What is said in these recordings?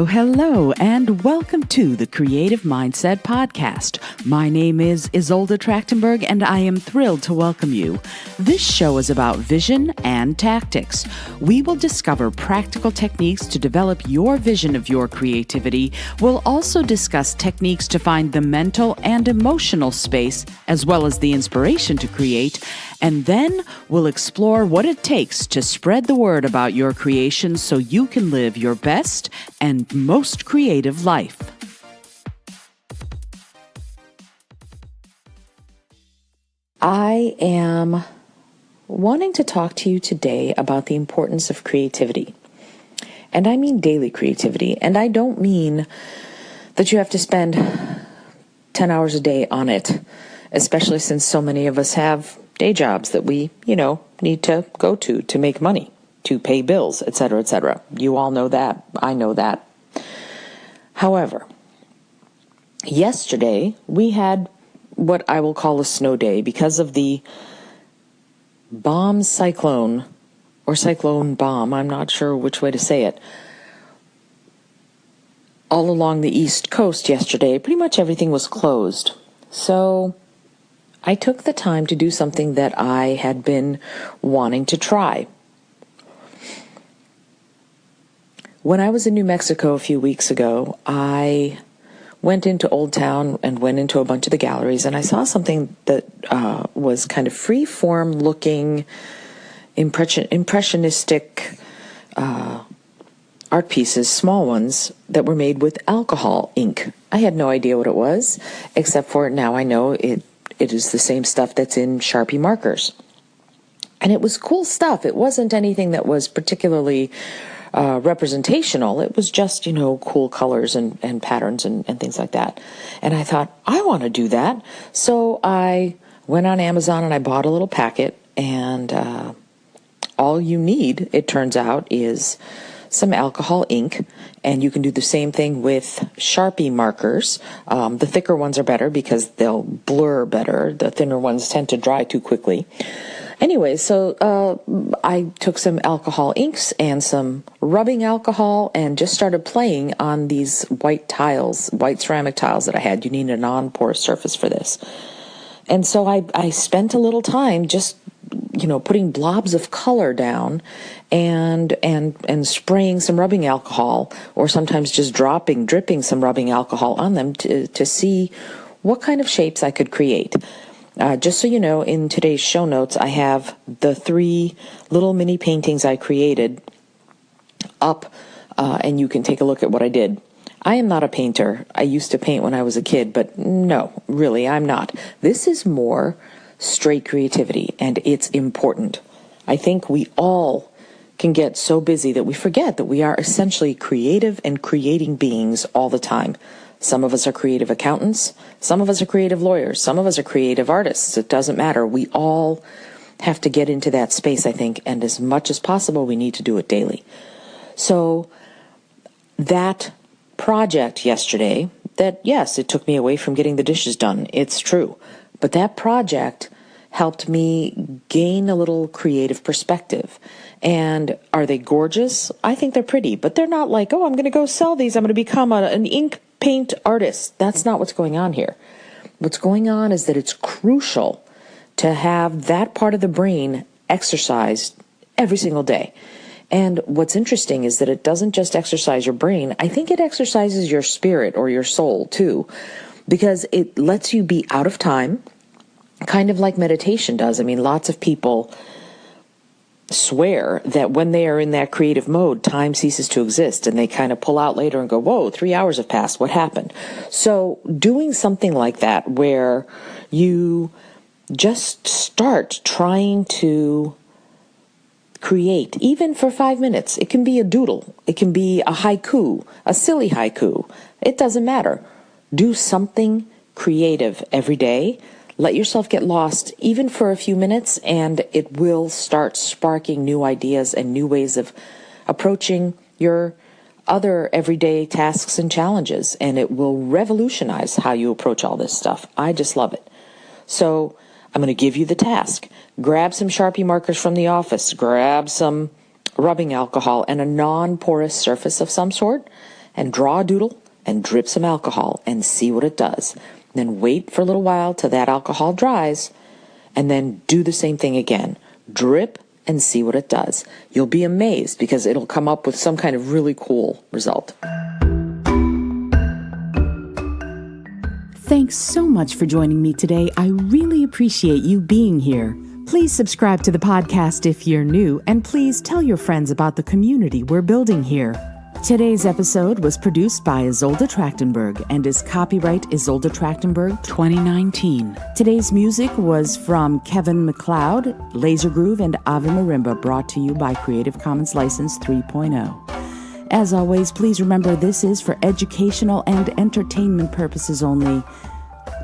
Hello, and welcome to the Creative Mindset Podcast. My name is Isolde Trachtenberg, and I am thrilled to welcome you. This show is about vision and tactics. We will discover practical techniques to develop your vision of your creativity. We'll also discuss techniques to find the mental and emotional space, as well as the inspiration to create. And then we'll explore what it takes to spread the word about your creation so you can live your best and most creative life. I am wanting to talk to you today about the importance of creativity. And I mean daily creativity. And I don't mean that you have to spend 10 hours a day on it, especially since so many of us have day jobs that we, need to go to make money, to pay bills, etc., etc. You all know that. I know that. However, yesterday we had what I will call a snow day because of the bomb cyclone, or cyclone bomb, I'm not sure which way to say it, all along the East Coast yesterday. Pretty much everything was closed. So I took the time to do something that I had been wanting to try. When I was in New Mexico a few weeks ago, I went into Old Town and went into a bunch of the galleries, and I saw something that was kind of free-form looking, impressionistic art pieces, small ones, that were made with alcohol ink. I had no idea what it was, except for now I know it is the same stuff that's in Sharpie markers. And it was cool stuff. It wasn't anything that was particularly representational. It was just, cool colors and patterns and things like that. And I thought, I want to do that. So I went on Amazon and I bought a little packet, and all you need, it turns out, is some alcohol ink, and you can do the same thing with Sharpie markers. The thicker ones are better because they'll blur better. The thinner ones tend to dry too quickly. Anyway, so I took some alcohol inks and some rubbing alcohol and just started playing on these white ceramic tiles that I had. You need a non-porous surface for this. And so I spent a little time just putting blobs of color down and spraying some rubbing alcohol, or sometimes just dripping some rubbing alcohol on them to see what kind of shapes I could create. Just so you know, in today's show notes, I have the 3 little mini paintings I created up, and you can take a look at what I did. I am not a painter. I used to paint when I was a kid, but no, really, I'm not. This is more straight creativity, and it's important. I think we all can get so busy that we forget that we are essentially creative and creating beings all the time. Some of us are creative accountants, some of us are creative lawyers, some of us are creative artists. It doesn't matter. We all have to get into that space, I think, and as much as possible, we need to do it daily. So that project yesterday, that, yes, it took me away from getting the dishes done. It's true. But that project helped me gain a little creative perspective. And are they gorgeous? I think they're pretty, but they're not like, I'm going to go sell these. I'm going to become an ink paint artist. That's not what's going on here. What's going on is that it's crucial to have that part of the brain exercised every single day. And what's interesting is that it doesn't just exercise your brain. I think it exercises your spirit or your soul too, because it lets you be out of time, kind of like meditation does. I mean, lots of people swear that when they are in that creative mode, time ceases to exist, and they kind of pull out later and go, whoa, 3 hours have passed. What happened? So doing something like that where you just start trying to create, even for 5 minutes. It can be a doodle. It can be a haiku, a silly haiku. It doesn't matter. Do something creative every day. Let yourself get lost, even for a few minutes, and it will start sparking new ideas and new ways of approaching your other everyday tasks and challenges, and it will revolutionize how you approach all this stuff. I just love it. So I'm going to give you the task. Grab some Sharpie markers from the office, grab some rubbing alcohol and a non-porous surface of some sort, and draw a doodle and drip some alcohol and see what it does. Then wait for a little while till that alcohol dries, and then do the same thing again. Drip and see what it does. You'll be amazed because it'll come up with some kind of really cool result. Thanks so much for joining me today. I really appreciate you being here. Please subscribe to the podcast if you're new, and please tell your friends about the community we're building here. Today's episode was produced by Isolde Trachtenberg and is copyright Isolde Trachtenberg 2019. Today's music was from Kevin MacLeod, Laser Groove, and Ave Marimba, brought to you by Creative Commons License 3.0. As always, please remember this is for educational and entertainment purposes only.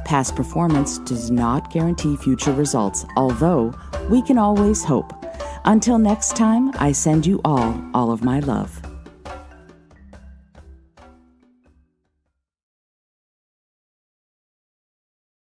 Past performance does not guarantee future results, although we can always hope. Until next time, I send you all of my love.